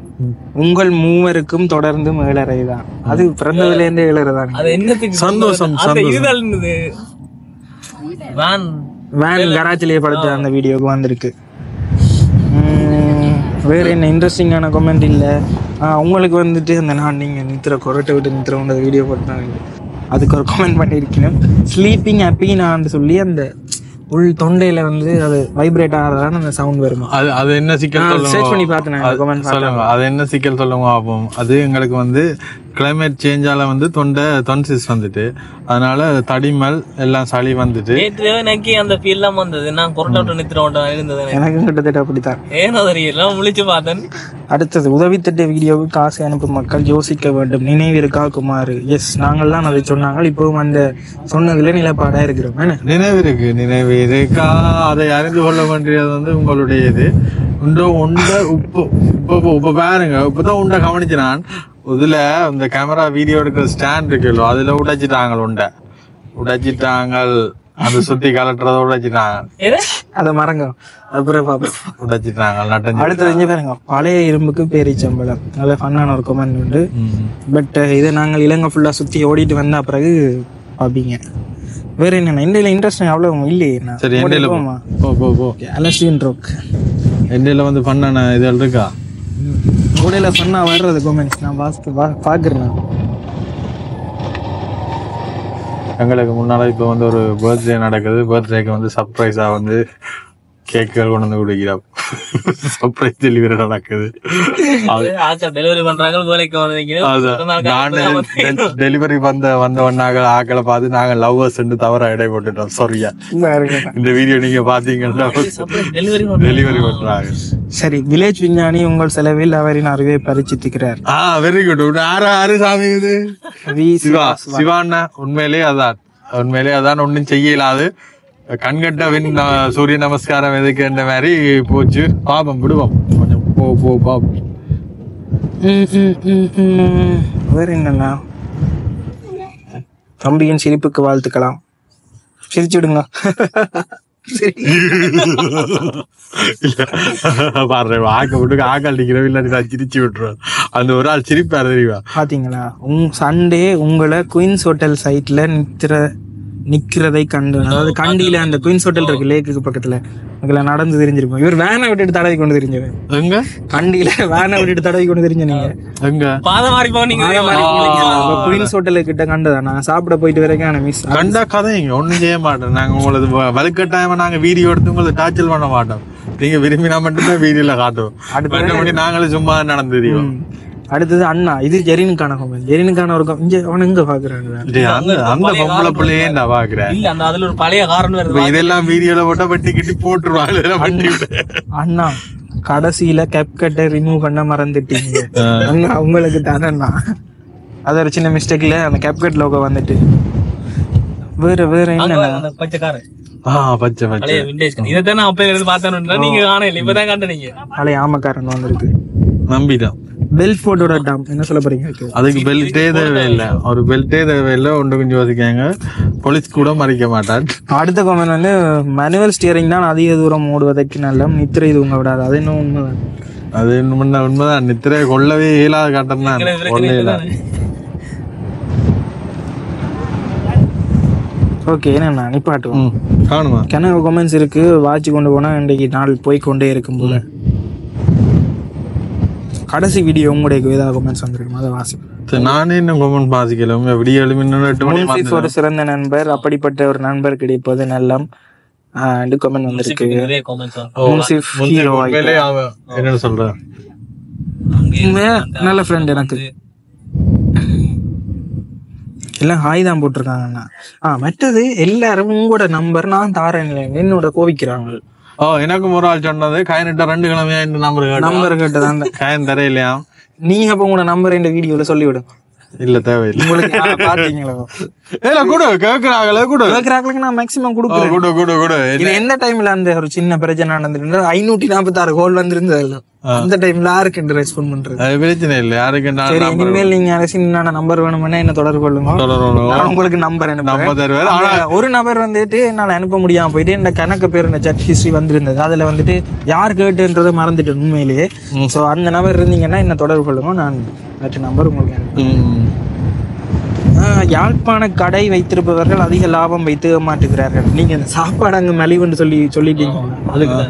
உங்கள் மூவருக்கும் தொடர்ந்து மேலறைதான். அது பிறந்ததுல இருந்தே ஏழறதான். சந்தோஷம். வேன் கராச்சிலேயே படுத்த அந்த வீடியோக்கு வந்திருக்கு. வேற என்ன இன்ட்ரெஸ்டிங்கான கமெண்ட் இல்லை. உங்களுக்கு வந்துட்டு அந்த நான் நீங்க நித்திர கொரட்டை விட்டு நித்திர வீடியோ போட்டாங்க, அதுக்கு ஒரு கமெண்ட் பண்ணியிருக்கணும். ஸ்லீப்பிங் ஹாப்பின்னு சொல்லி அந்த உள் தொண்டையில வந்து அது வைப்ரேட் ஆகிறதான அந்த சவுண்ட் வருமா. அது என்ன சிக்கல் பண்ணி பார்த்தேன். சொல்லுங்க, அது என்ன சிக்கல் சொல்லுங்க பார்ப்போம். அது எங்களுக்கு வந்து கிளைமேட் சேஞ்சால வந்து தொன்சிஸ் வந்துட்டு, அதனால தடிமல் எல்லாம் சளி வந்துட்டு எனக்கு அந்த ஃபீல்லாம் வந்தது. நான் கொரட்டை நித்திர இருந்தது, எனக்கு கிட்டத்தட்ட அப்படித்தான். ஏனோ தெரியல, முழிச்சு பார்த்தேன். அடுத்தது உதவித்திட்ட வீடியோவுக்கு காசு அனுப்பும் மக்கள் யோசிக்க வேண்டும். நினைவிருக்கா குமார்? எஸ், நாங்கள் தான் அதை சொன்னாங்க. இப்பவும் அந்த சொன்னதுல நிலப்பாடா இருக்கிறோம். நினைவு இருக்கா, அதை அறிந்து கொள்ள வேண்டியது வந்து உங்களுடைய இது. உப்ப பாருங்க, இப்பதான் உண்டை கவனிச்சினான். இதுல இந்த கேமரா வீடியோ எடுக்கிற ஸ்டாண்ட் இருக்குல்ல, அதுல உடைச்சிட்டாங்க. அந்த சுத்தி கலட்டுறத உடைச்சிட்டாங்க. அதை மறங்க அப்புறம் பார்ப்போம். உடைச்சிட்டாங்க நட்டஞ்சு. அடுத்தது இங்கே பாருங்க, பழைய இரும்புக்கு பேரிச்சம்பழம். நல்ல ஃபன்னான ஒரு கமெண்ட் உண்டு. பட் இதை நாங்கள் இலங்கை ஃபுல்லாக சுற்றி ஓடிட்டு வந்த பிறகு பார்ப்பீங்க. வேற என்னென்ன இண்டையில இன்ட்ரெஸ்ட் அவ்வளோ இல்லையே. சரி எண்டையில போமா போ அலஸ்டின் ரோக் எண்டையில வந்து பண்ணான இதெல்லாம் இருக்கா? கூடையில சொன்னா வர்றது கமெண்ட்ஸ் நான் பார்க்குறேன். எங்களுக்கு முன்னால இப்போ வந்து ஒரு பர்த்டே நடக்குது. பர்த்டேக்கு வந்து சர்ப்ரைஸா வந்து கேக்குகள் கொண்டு வந்து குடிக்கிறோம். சர்ப்ரைஸ் டெலிவரி நடக்குது. டெலிவரி பண்றாங்க டெலிவரி வந்தவனாக ஆக்களை பார்த்து நாங்க லவ்வர்ஸ் தவறா இடை போட்டுட்டோம். சாரியா, இந்த வீடியோ நீங்க பாத்தீங்கன்னா டெலிவரி பண்றாங்க. சரி, வில்லேஜ் விஞ்ஞானி உங்கள் செலவில் அவரின் அறிவை பரிச்சித்துக்கிறார். Very good. ஆறு சாமி இது சிவாண்ணா. உண்மையிலேயே அதான் ஒன்னும் செய்யலாது. கண்கட்டவின் சூரிய நமஸ்காரம் எதுக்குன்ற மாதிரி போச்சு. பாப்போம், விடுவோம் கொஞ்சம். போ பாப்போம். வேற என்னன்னா, தம்பியின் சிரிப்புக்கு வாழ்த்துக்கலாம். சிரிச்சுடுங்க. பாரு, ஆக்க விட்டு ஆக்கால் நிக்கிறோம். இல்லாட்டி நான் சிரிச்சு விட்டுருவேன். அந்த ஒரு ஆள் சிரிப்பாரு தெரியுமா? பாத்தீங்களா, சண்டே உங்களை குயின்ஸ் ஹோட்டல் சைட்ல நிக்கிறதை கண்டு, அதாவது கண்டியில அந்த குயின்ஸ் ஹோட்டல் இருக்கு லேக்குக்கு பக்கத்துல, அதுல நடந்து தெரிஞ்சிருப்போம். இவர் வேனை விட்டுட்டு தடவை கொண்டு தெரிஞ்சவர். எங்க கண்டியில வேனை விட்டுட்டு தடவை கொண்டு தெரிஞ்ச நீங்க எங்க குயின்ஸ் ஹோட்டல் கிட்ட கண்டதா? நான் சாப்பிட போயிட்டு வரைக்கும் மிஸ் கண்டா கதைங்க ஒண்ணும் செய்ய மாட்டோம். நாங்க உங்களுக்கு வலுக்கட்டாயமா நாங்க வீடியோ எடுத்து உங்களுக்கு டார்ச்சல் பண்ண மாட்டோம். நீங்க விரும்பினா மட்டும்தான் வீடியோல காட்டுவோம். அடுத்த நாங்களும் சும்மா நடந்து தெரியும். அடுத்தது அண்ணா, இது ஜெரினுக்கான கமெண்ட். ஜெரினுக்கான ஒரு இங்க அவன் எங்க பாக்குறாங்க அந்த பொம்பளை பிள்ளையே நான் பாக்குறேன். அதுல ஒரு பழைய காரணம் இதெல்லாம் வீடியோல போட்டா வெட்டி கிட்டி போட்டுருவாங்க. அண்ணா கடைசியில கேப்கட்டை ரிமூவ் பண்ண மறந்துட்டீங்க. அண்ணா உங்களுக்கு தானே அது ஒரு சின்ன மிஸ்டேக்ல அந்த கேப்கட் லோகோ வந்துட்டு. வேற என்ன பச்சைக்காரன் பச்சை பச்சை இதைத்தான் அப்ப பார்த்தேன். நீங்க காணல, இப்பதான் கண்டனீங்க. பழைய ஆமக்காரன் வந்திருக்கு. நம்பிதான் பெல்ஃபோர்டோட டாம் என்ன சொல்ல போறீங்க? அதுக்கு பெல்ட்டே தேவையில்லை. ஒரு பெல்ட்டே தேவையில்லை. ஒன்று கொஞ்சம் யோசிக்காங்க. போலீஸ் கூட மறைக்க மாட்டான். அடுத்த கமெண்ட் வந்து, மேனுவல் ஸ்டியரிங் தான் அதிக தூரம் ஓடுவதற்கு நல்ல, நித்திரை தூங்க விடாது. அது இன்னும் உண்மைதான். அது உண்மைதான். நித்திரை கொள்ளவே இயலாத கட்டம் தான். ஓகே, என்னண்ணா நிப்பாட்டுவோம். காணுமா கனவு கமெண்ட்ஸ் இருக்கு. வாட்சி கொண்டு போனா இன்றைக்கு நாள் போய்கொண்டே இருக்கும் போல. கடைசி வீடியோ உங்களுடைய ஏதாவது கமெண்ட்ஸ் வந்திருக்கும், அதை வாசிப்பேன். நானே இன்னும் கமெண்ட் வாசிக்கல. வீடியோ ஒரு சிறந்த நண்பர், அப்படிப்பட்ட ஒரு நண்பர் கிடைப்பது நல்லம். கமெண்ட் வந்திருக்கு. என்ன சொல்ற, நல்ல ஃப்ரெண்ட் எனக்கு. எல்லாம் ஹாய் தான் போட்டிருக்காங்க. மற்றது எல்லாரும் உங்களோட நம்பர் நான் தாரேன் என்னோட கோவிக்கிறாங்க. எனக்கும் ஒரு ஆள் சொன்னது காயினிட்ட 2 கிழமையா இந்த நம்பர் கேட்டதான் காயின் தரையிலையா. நீங்க அப்ப உங்களோட நம்பர் இந்த வீடியோல சொல்லிவிடும். இல்ல தேவையில்லை. உங்களுக்கு பாத்தீங்களா? கூட கேக்குறாங்களே, கூட கேக்குறாங்களுக்கு நான் மேக்ஸிமம் கொடுக்குறேன். எந்த டைம்ல அந்த ஒரு சின்ன பிரச்சனை நடந்துட்டு 546 கோல் வந்திருந்தது. அந்த டைம்ல யாருக்கு ரெஸ்பாண்ட் பண்றது பிரச்சனை இல்ல. யாருக்கு இனிமேல் நீங்க அரசின் நம்பர் வேணும்னா என்ன தொடர்பு கொள்ளுங்க. உங்களுக்கு நம்பர் ஒரு நபர் வந்துட்டு என்னால அனுப்ப முடியாம போயிட்டு இந்த கணக்கு பேர் இந்த சட் ஹிஸ்டரி வந்திருந்தது. அதுல வந்துட்டு யார் கேட்டுன்றதை மறந்துட்டு உண்மையிலேயே. சோ அந்த நபர் இருந்தீங்கன்னா என்ன தொடர்பு கொள்ளுங்க. நான் மற்ற நம்பர் உங்களுக்கு யாழ்ப்பாண கடை வைத்திருப்பவர்கள் அதிக லாபம் வைத்து மாட்டுகிறார்கள். நீங்க இந்த சாப்பாடு அங்க மலிவுன்னு சொல்லிட்டீங்க. அதுக்கு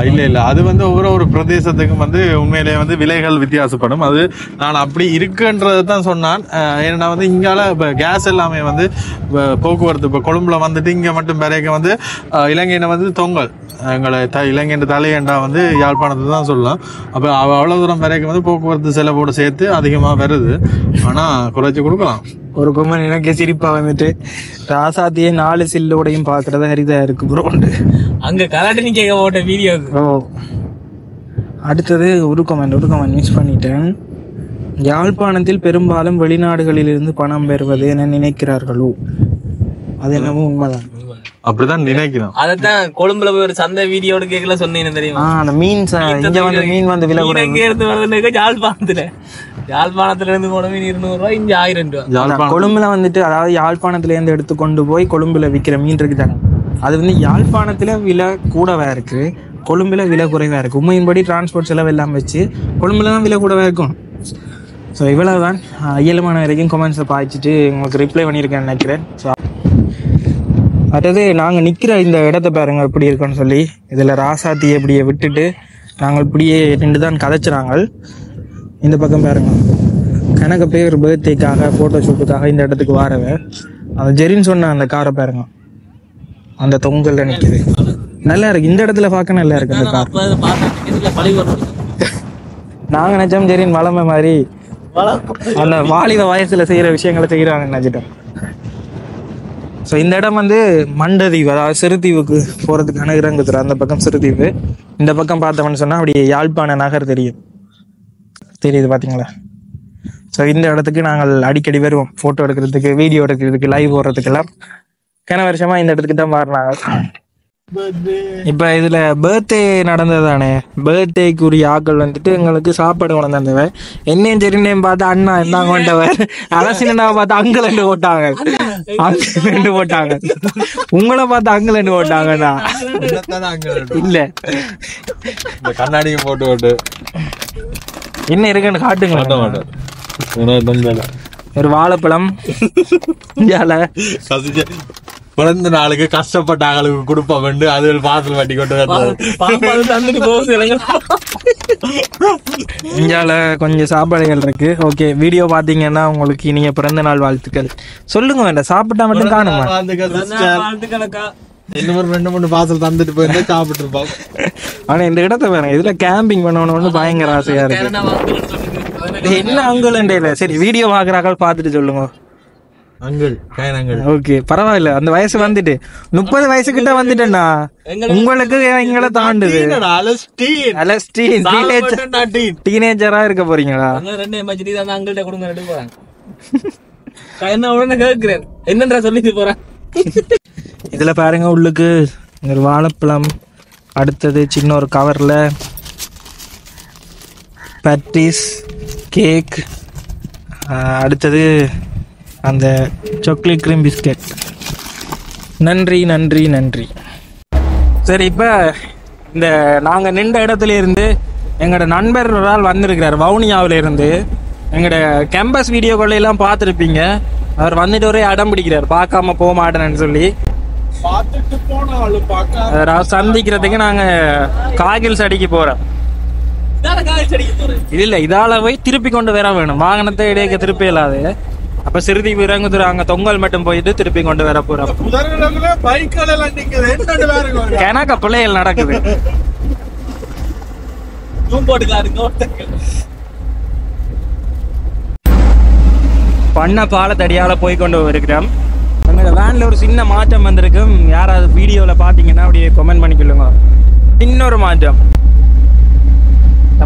இல்ல அது வந்து ஒவ்வொரு பிரதேசத்துக்கும் வந்து உண்மையிலேயே வந்து விலைகள் வித்தியாசப்படும். அது நான் அப்படி இருக்குன்றதை தான் சொன்னான். ஏன்னா வந்து இங்கால இப்போ கேஸ் எல்லாமே வந்து போக்குவரத்து இப்போ கொழும்புல வந்துட்டு இங்கே மட்டும் பிறகு வந்து இலங்கையில வந்து தொங்கல் எங்களை இலங்கையின் தலையண்டா வந்து யாழ்ப்பாணத்தை தான் சொல்லலாம். அப்போ அவ்வளோ தூரம் பிறகு வந்து போக்குவரத்து செலவோடு சேர்த்து அதிகமாக வருது. ஆனால் குறைச்சி கொடுக்கலாம். ஒரு கொம்மன் எனக்கு சிரிப்பா வந்துட்டு ராசாத்தியே 4 சில்லோடையும் பாக்குறத ஹரிதா இருக்கு ப்ரோண்டு அங்க கலாட்டி கேட்க போட்ட வீடியோ. அடுத்தது ஒரு கமெண்ட் மிஸ் பண்ணிட்டேன். யாழ்ப்பாணத்தில் பெரும்பாலும் வெளிநாடுகளில் இருந்து பணம் பெறுவது என நினைக்கிறார்களோ? அது என்னமோ உண்மைதான். அப்படிதான் நினைக்கிறோம். அதான் கொழும்புல போய் ஒரு சந்தை வீடியோட கேக்கல சொன்னீங்க தெரியுமா? அந்த மீன் இங்க வந்து மீன் வந்து விலை கூட இங்க இருந்து வரதுக்கு யாழ்ப்பாணத்துல இருந்து போன மீன் 200 ரூபாய், இங்க 1000 ரூபாய். கொழும்புல வந்துட்டு, அதாவது யாழ்ப்பாணத்துல இருந்து எடுத்து கொண்டு போய் கொழும்புல விற்கிற மீன் இருக்குதாங்க, அது வந்து யாழ்ப்பாணத்துல விலை கூடவா இருக்கு, கொழும்புல விலை குறைவா இருக்கு. உண்மையின்படி டிரான்ஸ்போர்ட் செலவு எல்லாம் வச்சு கொழும்புல தான் விலை கூடவா இருக்கும். ஸோ இவ்வளவுதான். இயலுமான வரைக்கும் கமெண்ட்ஸை பாய்ச்சிட்டு உங்களுக்கு ரிப்ளை பண்ணியிருக்கேன்னு நினைக்கிறேன். ஸோ அடுத்தது நாங்கள் நிற்கிற இந்த இடத்த பாருங்க எப்படி இருக்குன்னு சொல்லி. இதில் ராசாத்தியை இப்படியே விட்டுட்டு நாங்கள் இப்படியே நின்று தான் கதைச்சினாங்க. இந்த பக்கம் பாருங்க, கணக்கு பேர் பர்த்டேக்காக ஃபோட்டோ ஷூட்டுக்காக இந்த இடத்துக்கு வரவே அந்த ஜெரின்னு சொன்ன அந்த காரை பாருங்க, அந்த தொங்கல்ல நிற்கிது. நல்லா இருக்கு, இந்த இடத்துல பார்க்க நல்லா இருக்கு அந்த கார். நாங்கள் நினைச்சோம் ஜெரின் வளமை மாதிரி அந்த வாலிப வயசுல செய்யற விஷயங்களை செய்யறாங்கன்னு நினைச்சிட்டோம். ஸோ இந்த இடம் வந்து மண்டதீவு, அதாவது சிறுதீவுக்கு போகிறதுக்கான இறங்குதுற அந்த பக்கம் சிறுதீவு. இந்த பக்கம் பார்த்தோம்னு சொன்னால் அப்படியே யாழ்ப்பாண நகர் தெரியுது பார்த்தீங்களா. ஸோ இந்த இடத்துக்கு நாங்கள் அடிக்கடி வருவோம் ஃபோட்டோ எடுக்கிறதுக்கு, வீடியோ எடுக்கிறதுக்கு, லைவ் போடுறதுக்கெல்லாம். கன வருஷமாக இந்த இடத்துக்கு தான் மாறினாங்க. இப்போ இதில் பர்த்டே நடந்ததானே, பர்த்டேக்குரிய ஆக்கள் வந்துட்டு எங்களுக்கு சாப்பாடு கொண்டு வந்தவன். என்னையும் சரினையும் பார்த்து அண்ணா இருந்தாங்க கொண்டவர், அரசினாவை பார்த்து அங்கிலண்டு போட்டாங்க, அங்கிலண்டு போட்டாங்க, உங்களை பார்த்து அங்கிலண்டு போட்டாங்கண்ணா. இல்ல கண்ணாடியும் போட்டு என்ன இருக்குன்னு காட்டுங்க. ஒரு வாழைப்பழம் பிறந்த நாளுக்கு கஷ்டப்பட்ட ஆளுக்கு கொடுப்போம், அது பாசல் வட்டி கொண்டு இந்தியால கொஞ்சம் சாப்பாடுகள் இருக்கு. ஓகே, வீடியோ பாத்தீங்கன்னா உங்களுக்கு இனிய பிறந்த நாள் வாழ்த்துக்கள் சொல்லுங்க. வேண்டாம், சாப்பிட்டா மட்டும் காணுமா? இன்னும் ஒரு 2-3 பார்சல் தந்துட்டு போயிருந்தா சாப்பிட்டு இருப்போம். ஆனா இந்த இடத்த வேணும், இதுல கேம்பிங் பண்ணணும்னு பயங்கர ஆசையா இருக்கு. என்ன அங்குலண்டே? சரி, வீடியோ பாக்குறாக்கள் பாத்துட்டு சொல்லுங்க. ஓகே, பரவாயில்ல. அந்த வயசு வந்துட்டு 30 வயசுக்கிட்ட வந்துட்டேன்னா உங்களுக்கு எங்களை தாண்டுது. டீனேஜரா இருக்க போறீங்களா? என்னன்றா சொல்லிட்டு போறேன். இதுல பாருங்க, உள்ளுக்கு ஒரு வாழைப்பழம், அடுத்தது சின்ன ஒரு கவர்ல பட்டிஸ் கேக், அடுத்தது அந்த சாக்லேட் க்ரீம் பிஸ்கெட். நன்றி நன்றி நன்றி. சரி, இப்போ இந்த நாங்கள் நின்ற இடத்துல இருந்து எங்களோட நண்பர் ஒரு ஆள் வந்திருக்கிறார் வவுனியாவில் இருந்து. எங்களோட கேம்பஸ் வீடியோக்கள்லாம் பார்த்துருப்பீங்க. அவர் வந்துட்டு ஒரே அடம் பிடிக்கிறார், பார்க்காம போக மாட்டேன்னு சொல்லி. சந்திக்கிறதுக்கு நாங்கள் காகில்ஸ் அடிக்க போகிறோம். இல்ல, இதால போய் திருப்பி கொண்டு வர வேணும், வாகனத்தை இடையே திருப்பி இல்லாது. அப்ப சிறுதீவு இறங்குது, அங்க தொங்கல் மட்டும் போயிட்டு திருப்பி கொண்டு வர போறோம். கணக்க பிள்ளைகள் நடக்குது. பண்ண பாலத்தடியால போய் கொண்டு இருக்கிறோம். எங்களோட வேன்ல ஒரு சின்ன மாற்றம் வந்திருக்கும். யாராவது வீடியோல பாத்தீங்கன்னா அப்படியே கமெண்ட் பண்ணிக்கொள்ளுங்க. இன்னொரு மாற்றம்,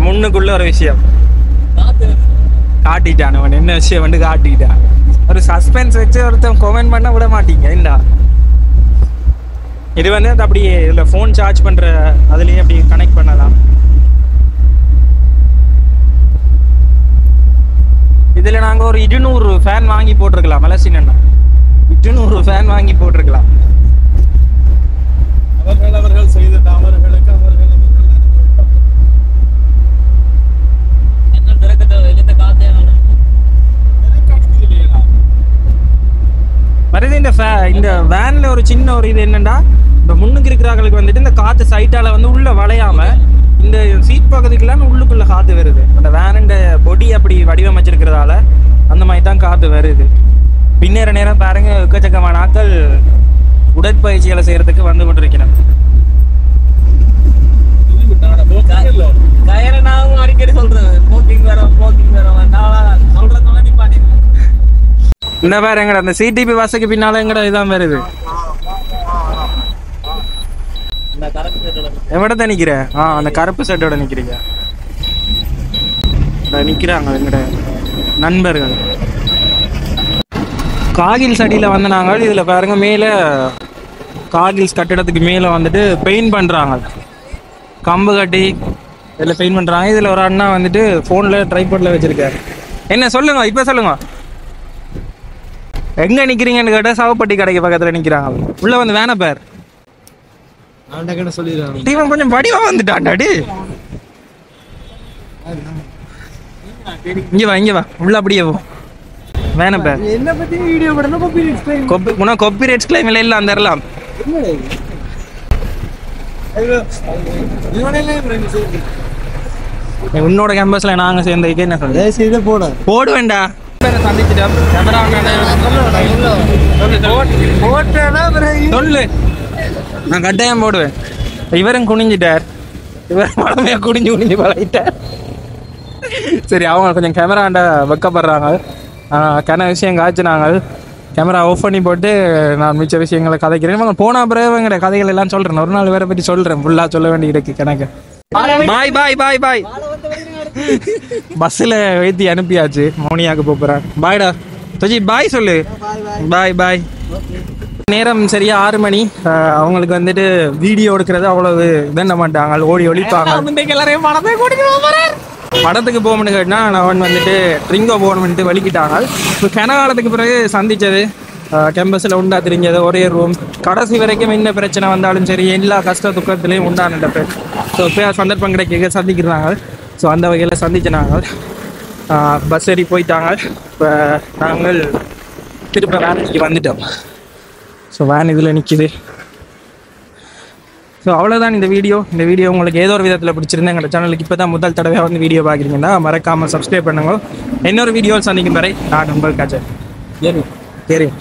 முன்னுக்குள்ள ஒரு விஷயம் காட்டிட்டான். அவன் என்ன விஷயம் வந்து காட்டிட்டான். ஒரு சஸ்பென்ஸ் வச்சு ஒருத்தன் கமெண்ட் பண்ண விட மாட்டீங்க. இல்ல, இது வந்து அப்படியே இதுல போன் சார்ஜ் பண்ற அதுலயே அப்படி கனெக்ட் பண்ணலாம். இதுல நாங்க ஒரு 200 ஃபேன் வாங்கி போட்டிருக்கலாம். மலசினா 200 ஃபேன் வாங்கி போட்டிருக்கலாம். அவர்கள் செய்த தவறுகளுக்கு மறுபடியும் இந்த வேன்ல ஒரு சின்ன ஒரு இது என்னன்னா, இந்த முன்னுக்கு இருக்கிறவங்களுக்கு வந்துட்டு இந்த காத்து சைட்டால வந்து உள்ள வளையாம இந்த சீட் பக்கத்துக்குலாம் உள்ளுக்குள்ள காத்து வருது. அந்த வேனோட பொடி அப்படி வடிவமைச்சிருக்கிறதால அந்த மாதிரி தான் காத்து வருது. பின்னேற நேரம் பாருங்க, எக்கச்சக்கமான ஆட்கள் உடற்பயிற்சிகளை செய்யறதுக்கு வந்து கொண்டிருக்கிறேன். அடிக்கடி சொல்றேன், இந்த வேற எங்கட அந்த சிடிபி பஸ்ஸுக்கு பின்னால எங்கட இதான் வருது. எவ்வளோ நிக்கிறேன்? அந்த கருப்பு சட்டோட நிக்கிறீங்க. நிக்கிறாங்க எங்கட நண்பர்கள். காகில் சடியில வந்து நாங்கள் இதுல பாருங்க, மேல கார்கில்ஸ் கட்டிடத்துக்கு மேலே வந்துட்டு பெயிண்ட் பண்ணுறாங்க. கம்பு கட்டி இதில் பெயிண்ட் பண்ணுறாங்க. இதில் ஒரு அண்ணா வந்துட்டு ஃபோனில் ட்ரைபாட்ல வச்சுருக்காரு. என்ன சொல்லுங்க, இப்போ சொல்லுங்க, எங்கே நிற்கிறீங்கன்னு கேட்டால் சாவப்பட்டி கடைக்கு பக்கத்தில் நிற்கிறாங்க. உள்ளே வந்து வேண பேர் சொல்லிடுறாங்க. டீவன் கொஞ்சம் வடிவாக வந்துட்டான்டாடி. இங்கே வா உள்ள அப்படியே போ. வேண பேர் என்ன பற்றி வீடியோ பண்ணணும். காப்பி ரைட்ஸ் கிளைம் இல்லை அந்த எல்லாம் உன்னோட கேம்பஸ்ல நாங்க சேர்ந்ததுக்கு என்ன சொல்ல போட வேண்டாம். சந்திச்சிட்டோம். சொல்லு, நான் கட்டாயம் போடுவேன். இவரும் குனிஞ்சிட்டார். இவர் மடமையா குனிஞ்சு பழகிட்டார். சரி, அவங்க கொஞ்சம் கேமராண்ட வைக்கப்படுறாங்க. கன விஷயம் காய்ச்சினாங்க. கேமரா ஆஃப் பண்ணி போட்டு நான் மிச்ச விஷயங்களை கதைக்கிறேன். போன பிறகு எங்கட கதைகள் எல்லாம் சொல்றேன். ஒரு நாள் வேற பற்றி சொல்றேன். ஃபுல்லா சொல்ல வேண்டி இருக்கு கணக்கு. பாய் பாய் பாய் பாய். பஸ்ஸில் ஏற்றி அனுப்பியாச்சு. மௌனியாவுக்கு போகிறேன். பாய்டா தொஜி, பாய் சொல்லு. பாய் பாய். நேரம் சரியா 6 மணி. அவங்களுக்கு வந்துட்டு வீடியோ எடுக்கிறது அவ்வளவு இதண்ண மாட்டாங்க. ஓடி ஒழிப்பாங்க. படத்துக்கு போகணும்னு கேட்டினா நான் வந்துட்டு ட்ரிங்கோ போகணும்னுட்டு வலிக்கிட்டாங்க. இப்போ கனகாலத்துக்கு பிறகு சந்தித்தது கேம்பஸில் உண்டா தெரிஞ்சது. ஒரே ரூம். கடைசி வரைக்கும் என்ன பிரச்சனை வந்தாலும் சரி, எல்லா கஷ்ட துக்கத்துலேயும் உண்டான பேர். ஸோ இப்போ சந்தர்ப்பம் கிடைக்க சந்திக்கிறாங்க. ஸோ அந்த வகையில் சந்திச்சினாங்க. பஸ் ஏறி போயிட்டாங்க. இப்போ நாங்கள் திருப்ப வேனுக்கு வந்துட்டோம். ஸோ வேன் இதில் நிற்கிது. ஸோ அவ்வளோதான் இந்த வீடியோ. இந்த வீடியோ உங்களுக்கு ஏதோ ஒரு விதத்தில் பிடிச்சிருந்தா எங்கள் சேனலுக்கு இப்போ தான் முதல் தடவையாக வந்து வீடியோ பார்க்குறீங்கன்னா மறக்காமல் சப்ஸ்கிரைப் பண்ணுங்க. இன்னொரு வீடியோ சந்திக்கும் வரை நான் உங்கள் காஜல். சரி.